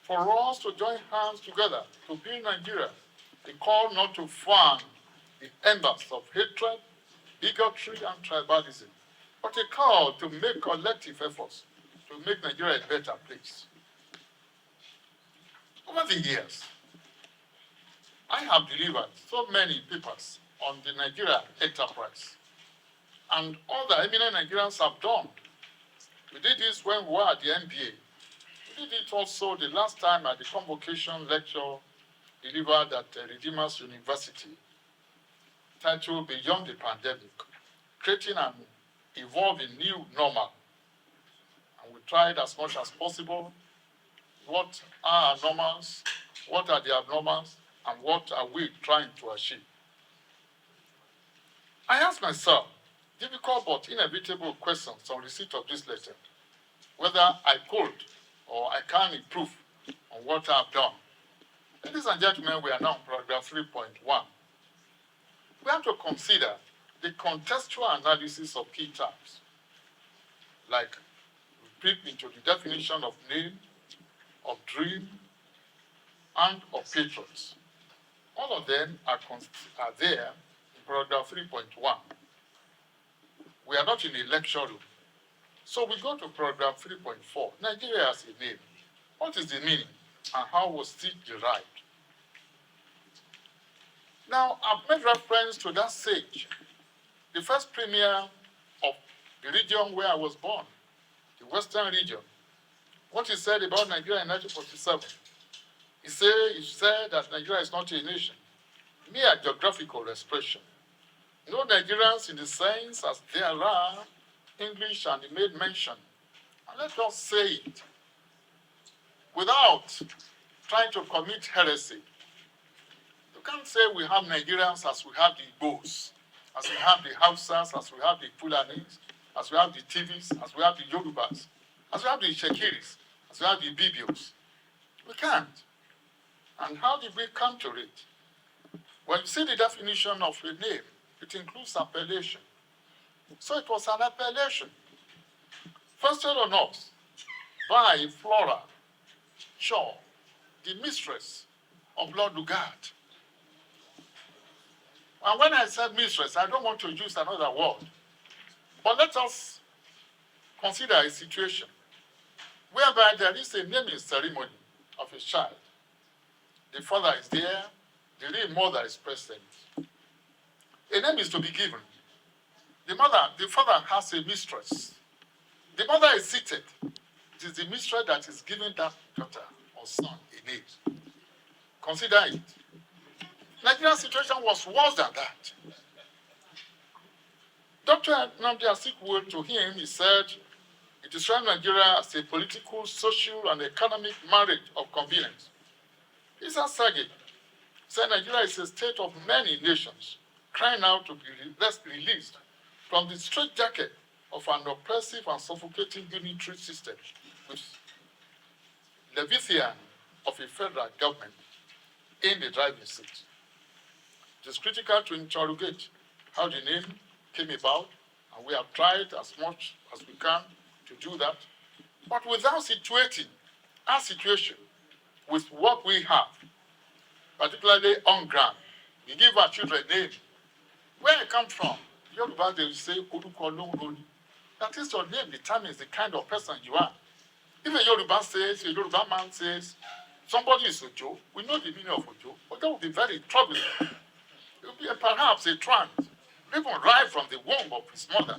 for us to join hands together to build Nigeria. A call not to fan the embers of hatred, bigotry, and tribalism, but a call to make collective efforts to make Nigeria a better place. Over the years, I have delivered so many papers on the Nigeria enterprise, and other eminent Nigerians have done. We did this when we were at the NBA. We did it also the last time at the convocation lecture delivered at Redeemers University, titled Beyond the Pandemic, Creating an Evolving New Normal. And we tried as much as possible what are our normals, what are the abnormals, and what are we trying to achieve. I asked myself difficult but inevitable questions on receipt of this letter, whether I could or I can improve on what I've done. Ladies and gentlemen, we are now on paragraph 3.1. We have to consider the contextual analysis of key terms, like we peep into the definition of name, of dream, and of patriots. All of them are there in paragraph 3.1. We are not in a lecture room. So we go to paragraph 3.4. Nigeria as a name. What is the meaning and how was it derived? Now, I've made reference to that sage, the first premier of the region where I was born, the Western region. What he said about Nigeria in 1947. He said that Nigeria is not a nation, mere geographical expression. No Nigerians in the sense as there are English, and he made mention. And let us say it without trying to commit heresy. You can't say we have Nigerians as we have the Igbos, as we have the Hausas, as we have the Fulanis, as we have the Tivis, as we have the Yorubas, as we have the Shekiris, as we have the Bibios. We can't. And how did we come to it? When you see the definition of a name, it includes appellation. So it was an appellation, fostered on us by Flora Shaw, the mistress of Lord Lugard. And when I said mistress, I don't want to use another word. But let us consider a situation whereby there is a naming ceremony of a child. The father is there, the real mother is present. A name is to be given. The father has a mistress. The mother is seated. It is the mistress that is giving that daughter or son a name. Consider it. Nigeria's situation was worse than that. Dr. Nnamdi Azikiwe, to him, he said, it describes Nigeria as a political, social, and economic marriage of convenience. Issa Sage said Nigeria is a state of many nations, crying out to be released from the straitjacket of an oppressive and suffocating unitary system with Leviathan of a federal government in the driving seat. It is critical to interrogate how the name came about, and we have tried as much as we can to do that, but without situating our situation with what we have, particularly on ground. We give our children names. Where I come from, Yoruba, they will say, that is, your name determines the kind of person you are. If a Yoruba says, a Yoruba man says, somebody is Ojo, we know the meaning of Ojo, but that would be very troubling. It would be perhaps a trance, even right from the womb of his mother.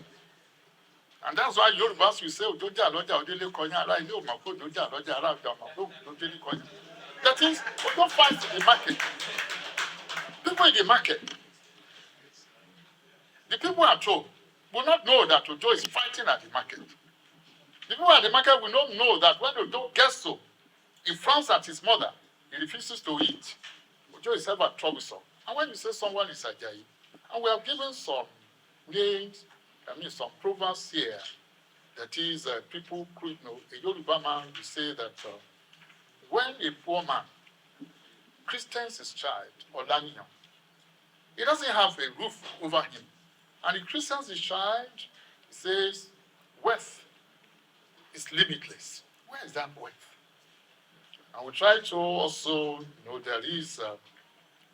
And that's why Yorubas will say, Ojoja, Loja, Odele, Konya, Ara, Ile, Omako, Ojoja, Loja, Ara, Omako, Odele, Konya. That is, Ojo fights in the market. People in the market, the people at home will not know that Ojo is fighting at the market. The people at the market will not know that when Ojo gets so, he frowns at his mother, he refuses to eat. Ojo is ever troublesome. And when you say someone is Ajayi, and we have given some names, some proverbs here, that is, people could know, a Yoruba man will say that when a poor man christens his child, Olanikpekun, he doesn't have a roof over him. And he christens his child, he says, wealth is limitless. Where is that wealth? And we try to also, there is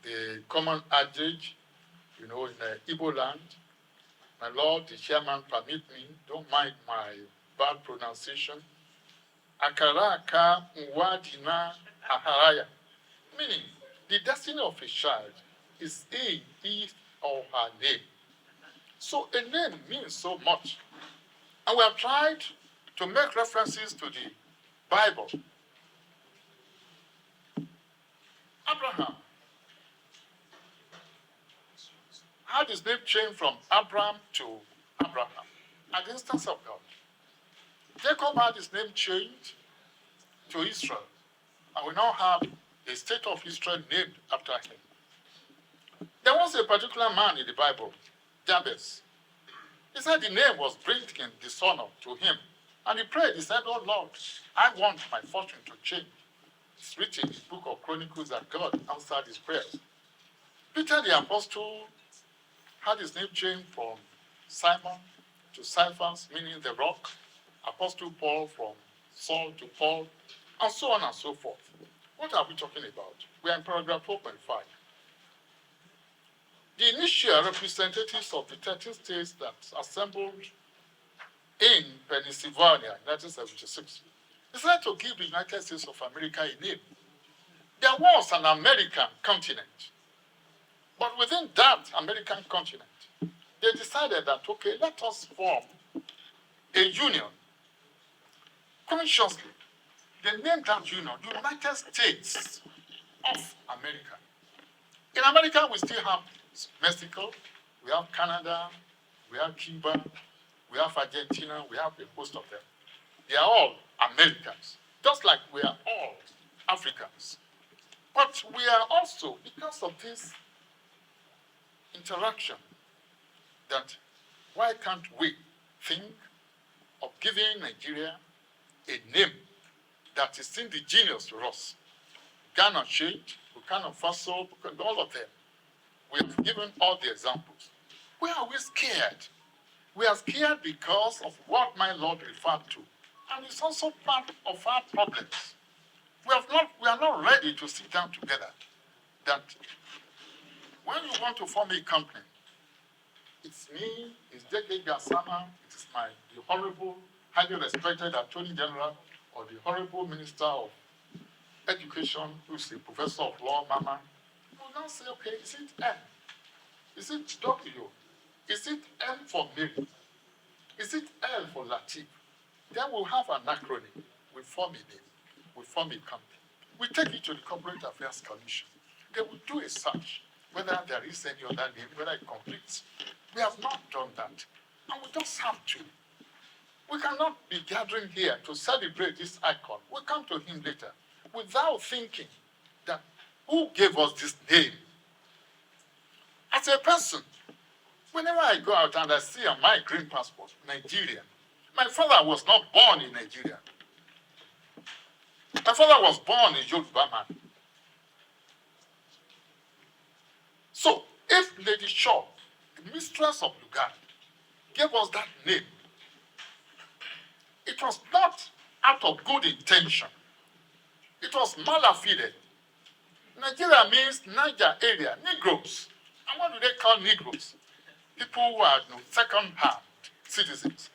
the common adage, in Igbo land. My Lord, the chairman, permit me, don't mind my bad pronunciation. Akaraka Nwadina Aharaya. Meaning, the destiny of a child is in his or her name. So a name means so much. And we have tried to make references to the Bible. Abraham had his name changed from Abram to Abraham at the instance of God. Jacob had his name changed to Israel. And we now have the state of Israel named after him. There was a particular man in the Bible, Jabez. He said the name was bringing dishonor to him. And he prayed, he said, "Oh Lord, I want my fortune to change." It's written in the book of Chronicles that God answered his prayers. Peter the apostle had his name changed from Simon to Cephas, meaning the rock. Apostle Paul from Saul to Paul, and so on and so forth. What are we talking about? We are in paragraph 4.5. The initial representatives of the 13 states that assembled in Pennsylvania in 1976 decided to give the United States of America a name. There was an American continent, but within that American continent, they decided that, okay, let us form a union. Consciously, they named that union United States of America. In America, we still have Mexico, we have Canada, we have Cuba, we have Argentina, we have a host of them. They are all Americans, just like we are all Africans. But we are also, because of this interaction, that why can't we think of giving Nigeria a name that is indigenous to us? Ghana shaped, Burkina Faso, all of them. We have given all the examples. Why are we scared? We are scared because of what my Lord referred to. And it's also part of our problems. We are not ready to sit down together. That when you want to form a company, it's me, it's Deke Gasama, it is the Honorable, highly respected Attorney General, or the Honorable Minister of Education, who is the Professor of Law, Mama. You will now say, okay, is it M? Is it W? Is it M for Mary? Is it L for Latif? Then we'll have an acronym. We form a name. We form a company. We take it to the Corporate Affairs Commission. They will do a search, whether there is any other name, whether it completes. We have not done that. And we just have to. We cannot be gathering here to celebrate this icon. We'll come to him later without thinking that who gave us this name? As a person, whenever I go out and I see on my green passport, Nigerian, my father was not born in Nigeria. My father was born in Yoruba man. So, if Lady Shaw, the mistress of Lugard, gave us that name, it was not out of good intention. It was malafide. Nigeria means Niger area, Negroes. And what do they call Negroes? People who are second-hand citizens.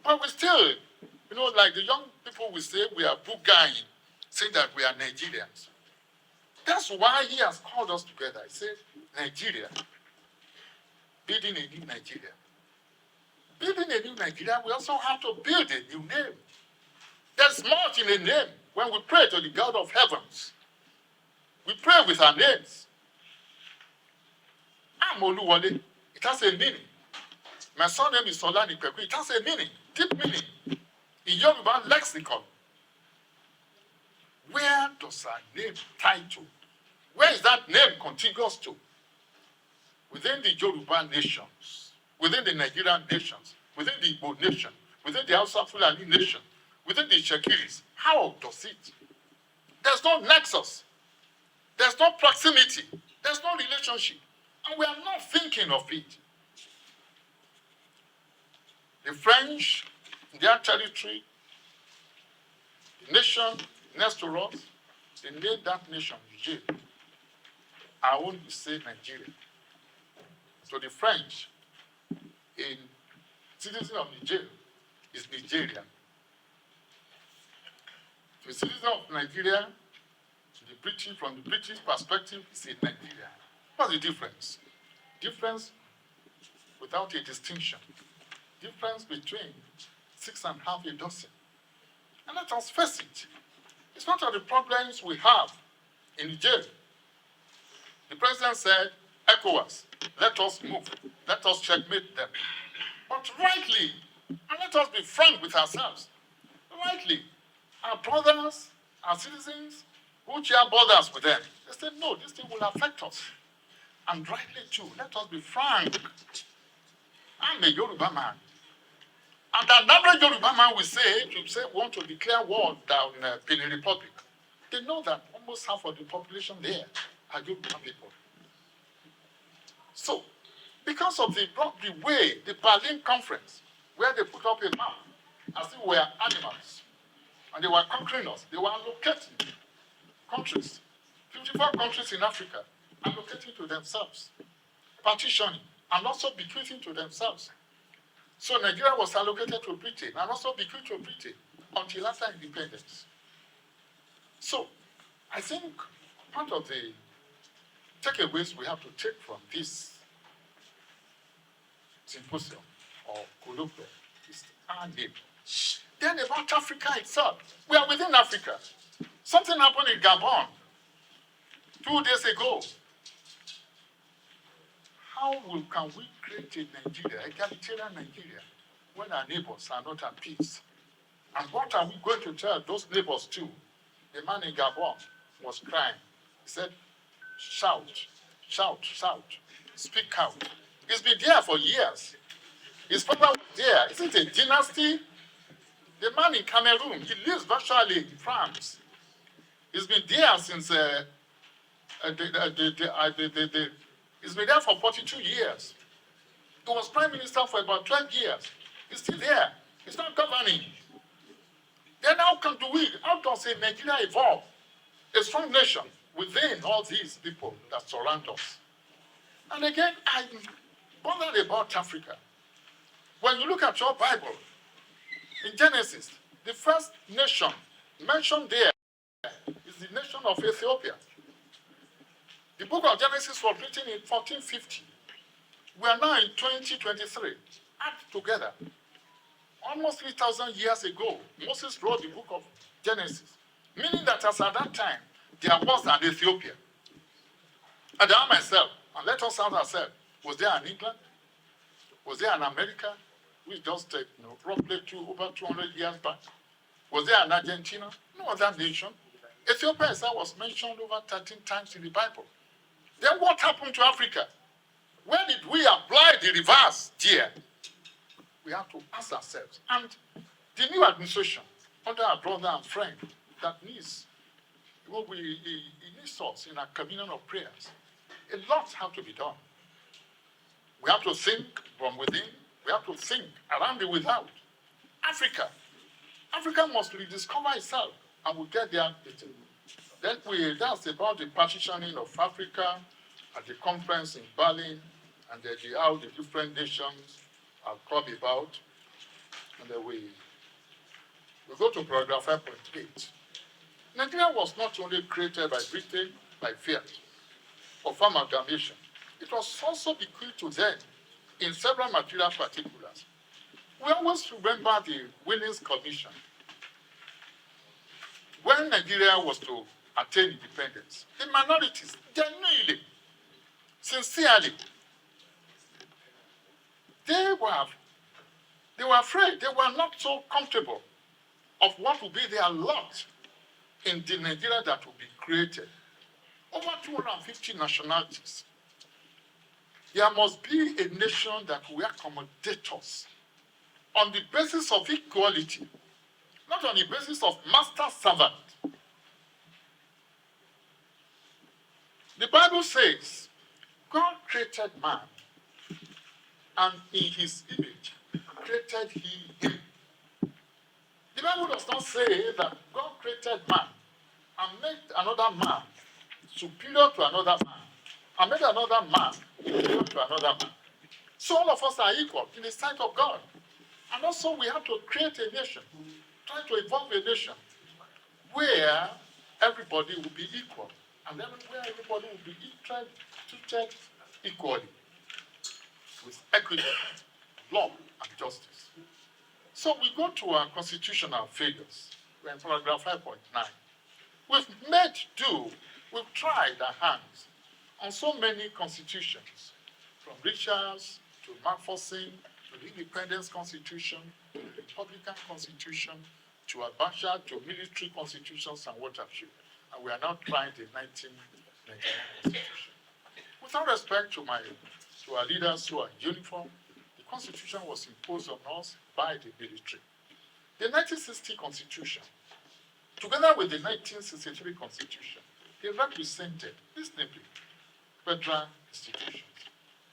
But we still, like the young people will say, we are Bugain, saying that we are Nigerians. That's why he has called us together. He said, Nigeria, building a new Nigeria. Building a new Nigeria, we also have to build a new name. There's much in a name. When we pray to the God of heavens, we pray with our names. I'm Oluwole. It has a meaning. My son name is Olanikpekun. It has a meaning, deep meaning. In Yoruba lexicon, where does our name tie to? Where is that name contiguous to? Within the Yoruba nations, within the Nigerian nations, within the Igbo nation, within the Hausa Fulani nation, within the Shekiris. How does it? There's no nexus. There's no proximity. There's no relationship. And we are not thinking of it. The French, in their territory, the nation next to us, they named that nation Niger. Our own is say Nigeria. So the French in citizen of Niger is Nigerian. The citizen of Nigeria, from the British perspective, is a Nigerian. What's the difference? Difference without a distinction. Difference between 6.5 a dozen. And let us face it. It's one of the problems we have in Niger. The president said, ECOWAS, let us move. Let us checkmate them. But rightly, and let us be frank with ourselves, rightly, our brothers, our citizens, who share borders with them, they said, no, this thing will affect us. And rightly too, let us be frank. I'm a Yoruba man. And an average Yoruba man will say, if you say want to declare war down Benin Republic, they know that almost half of the population there are Yoruba people. So, because of the way, the Berlin conference, where they put up a map, as if we were animals, and they were conquering us, they were allocating countries, 54 countries in Africa, allocating to themselves, partitioning, and also bequeathing to themselves. So Nigeria was allocated to Britain, and also bequeathed to Britain, until after independence. So, I think part of the takeaways we have to take from this symposium or colloquium is our neighbor. Then about Africa itself. We are within Africa. Something happened in Gabon 2 days ago. How can we create a Nigeria, egalitarian Nigeria, when our neighbors are not at peace? And what are we going to tell those neighbors too? The man in Gabon was crying. He said, shout, shout, shout, speak out. He's been there for years. His father was there. Isn't it a dynasty? The man in Cameroon, he lives virtually in France. He's been there since, he's been there for 42 years. He was prime minister for about 12 years. He's still there. He's not governing. Then how does a Nigeria evolve? A strong nation within all these people that surround us. And again, I'm bothered about Africa. When you look at your Bible, in Genesis, the first nation mentioned there is the nation of Ethiopia. The book of Genesis was written in 1450. We are now in 2023. Add together. Almost 3,000 years ago, Moses wrote the book of Genesis, meaning that as at that time, there was an Ethiopia. And I myself, and let us ask ourselves, was there an England? Was there an America? We just take roughly over 200 years back. Was there an Argentina? No other nation. Ethiopia itself was mentioned over 13 times in the Bible. Then what happened to Africa? Where did we apply the reverse here? We have to ask ourselves. And the new administration, under our brother and friend, that needs, he needs us in our communion of prayers. A lot has to be done. We have to think from within. We have to think around the without. Africa must rediscover itself, and we'll get there. Then that's about the partitioning of Africa at the conference in Berlin, and how the different nations have come about. And then we go to paragraph 5.8. Nigeria was not only created by Britain by fiat of amalgamation, it was also bequeathed to them in several material particulars. We always remember the Winnings Commission. When Nigeria was to attain independence, the minorities genuinely, sincerely, they were afraid. They were not so comfortable of what would be their lot in the Nigeria that would be created. Over 250 nationalities. There must be a nation that will accommodate us on the basis of equality, not on the basis of master-servant. The Bible says, God created man, and in his image created he him. The Bible does not say that God created man, and made another man superior to another man, and made another man superior to another man. So all of us are equal in the sight of God. And also we have to create a nation, try to evolve a nation where everybody will be equal, and then where everybody will be treated equally with equity, law, and justice. So we go to our constitutional figures. We're in paragraph 5.9. We've made do, we've tried our hands on so many constitutions, from Richards to Macpherson to the Independence Constitution to the Republican Constitution to Abacha to military constitutions and what have you. And we are now trying the 1999 Constitution. Without respect to our leaders who are in uniform, the Constitution was imposed on us by the military. The 1960 Constitution, together with the 1963 Constitution, they represented reasonably federal institutions,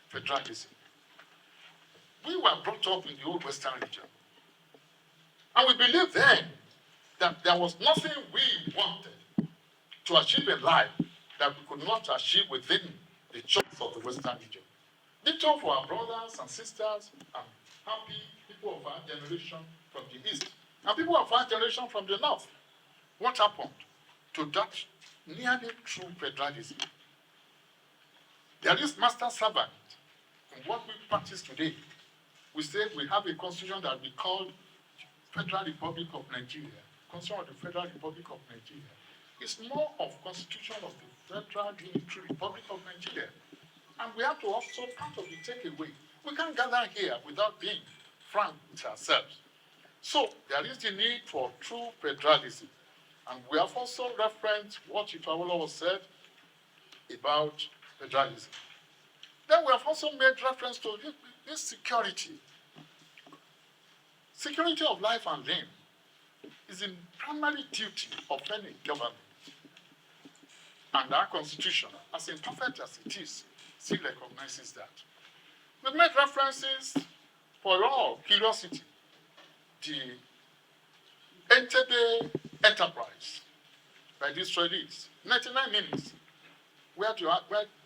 federalism. We were brought up in the old Western region, and we believed then that there was nothing we wanted to achieve in life that we could not achieve within the church of the Western region. Ditto for our brothers and sisters and happy people of our generation from the East and people of our generation from the North. What happened to that nearly true federalism? There is master servant in what we practice today. We say we have a constitution that we call Federal Republic of Nigeria, Constitution of the Federal Republic of Nigeria. It's more of Constitution of the Federal Unitary Republic of Nigeria. And we have to also part of the takeaway. We can't gather here without being frank with ourselves. So there is the need for true federalism. And we have also referenced what Ifawolo said about federalism. Then we have also made reference to this security. Security of life and limb is the primary duty of any government. And our Constitution, as imperfect as it is, still recognizes that. We made references for all curiosity. The Entebbe enterprise by the Israelis, 99 minutes, where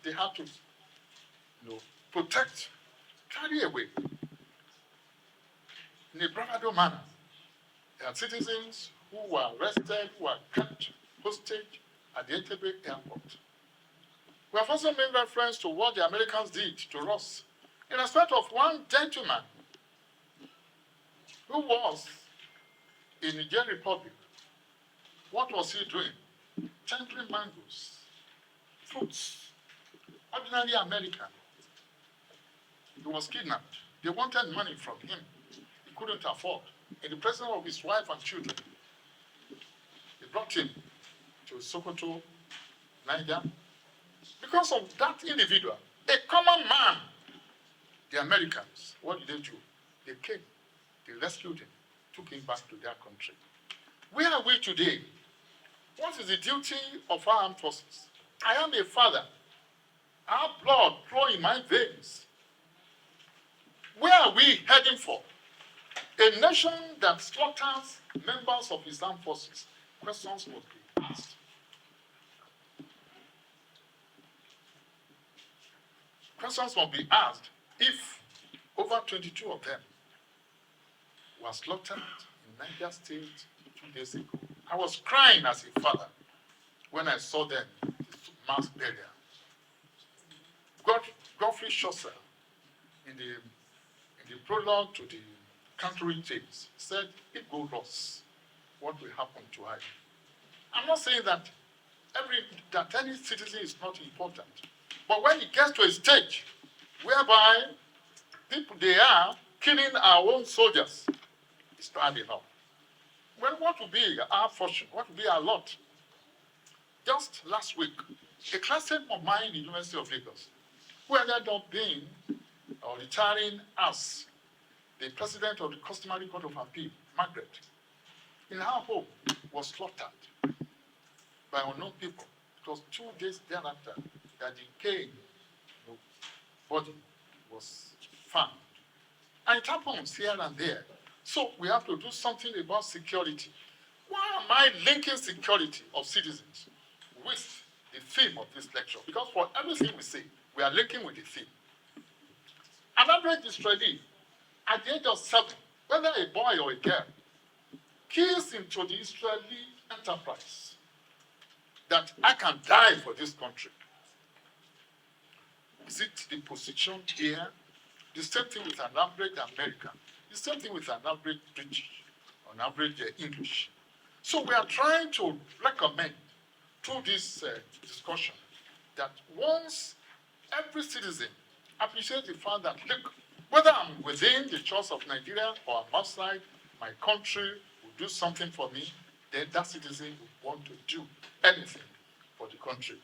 they had to protect, carry away, in a bravado manner, their citizens who were arrested, who were kept hostage at the Entebbe airport. We have also made reference to what the Americans did to us in respect of one gentleman who was in the Nigerian Republic. What was he doing? Chanting mangoes, fruits, ordinary American. He was kidnapped. They wanted money from him. He couldn't afford. In the presence of his wife and children, they brought him to Sokoto, Niger. Because of that individual, a common man, the Americans, what did they do? They came, they rescued him, took him back to their country. Where are we today? What is the duty of our armed forces? I am a father. I have blood flowing in my veins. Where are we heading for? A nation that slaughters members of its armed forces. Questions must be asked. Questions must be asked if over 22 of them were slaughtered in Niger State 2 days ago. I was crying as a father when I saw them mass burial. Godfrey Chaucer, in the prologue to the Canterbury Tales, said, "If gold lost, what will happen to I?" I'm not saying that any citizen is not important, but when it gets to a stage whereby they are killing our own soldiers, it's bad enough. Well, what will be our fortune? What will be our lot? Just last week, a classmate of mine in the University of Lagos, who ended up being or retiring as the president of the Customary Court of Appeal, Margaret, in her home was slaughtered by unknown people. It was 2 days thereafter that the Cain body was found. And it happens here and there. So we have to do something about security. Why am I linking security of citizens with the theme of this lecture? Because for everything we say, we are linking with the theme. An average Israeli at the age of 7, whether a boy or a girl, keys into the Israeli enterprise that I can die for this country. Is it the position here? The same thing with an average American. The same thing with an average British, an average English. So we are trying to recommend through this discussion that once every citizen appreciates the fact that, look, whether I'm within the shores of Nigeria or I'm outside, my country will do something for me, then that citizen will want to do anything for the country.